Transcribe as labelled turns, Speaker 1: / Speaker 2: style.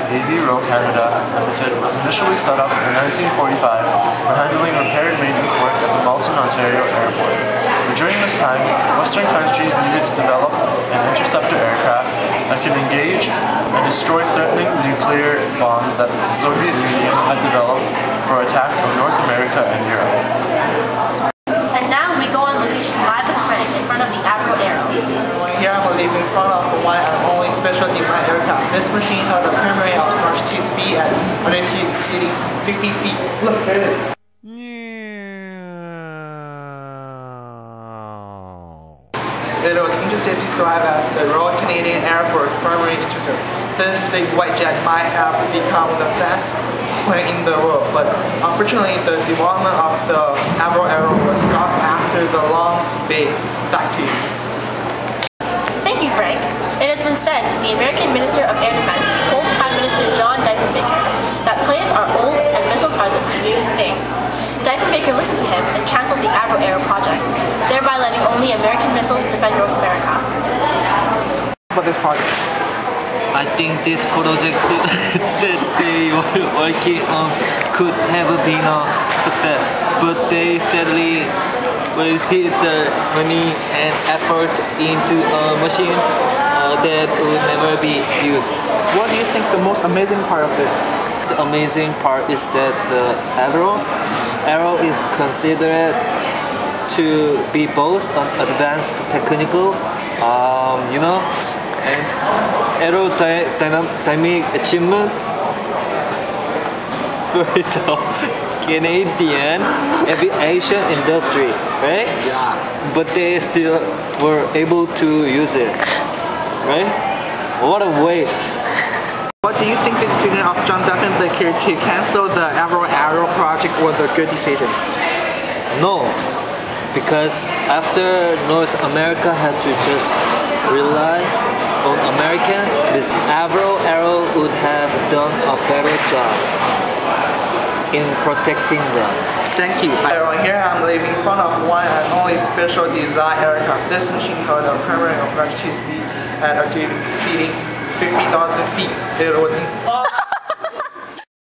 Speaker 1: AV Canada Limited was initially set up in 1945 for handling repair and maintenance work at the Malton, Ontario airport. But during this time, Western countries needed to develop an interceptor aircraft that can engage and destroy threatening nuclear bombs that the Soviet Union had developed for attack of North America and Europe.
Speaker 2: And now we go on location live with Frank in front of the Avro Arrow.
Speaker 3: Here I'm living in front of the one and only special design aircraft. This machine has a primary altitude speed at altitude exceeding 50 feet. Look, there it is. It was interested to survive as the Royal Canadian Air Force primary interceptor. This big white jet might have become the fastest plane in the world, but unfortunately the development of the Avro Arrow was stopped after the long debate. Back to you.
Speaker 2: Thank you, Frank. It has been said that the American Minister of Air Defense told Prime Minister John Diefenbaker that planes are old and missiles are the new thing. Diefenbaker listened to him and cancelled the Avro Arrow project, thereby letting only American missiles defend North America.
Speaker 3: About this project?
Speaker 4: I think this project that they were working on could have been a success, but they sadly wasted the money and effort into a machine that would never be used.
Speaker 3: What do you think the most amazing part of this?
Speaker 4: The amazing part is that the Arrow is considered to be both an advanced technical, and aerodynamic achievement for the Canadian aviation industry, right?
Speaker 3: Yeah.
Speaker 4: But they still were able to use it, right? What a waste.
Speaker 3: What do you think the decision of John Diefenbaker to cancel the Avro Arrow project was a good decision?
Speaker 4: No, because after North America had to just rely on American, this Avro Arrow would have done a better job in protecting them.
Speaker 3: Thank you. Right here I'm living in front of one and only special design aircraft. This machine has a primary altitude speed at altitude exceeding 50,000 feet. It was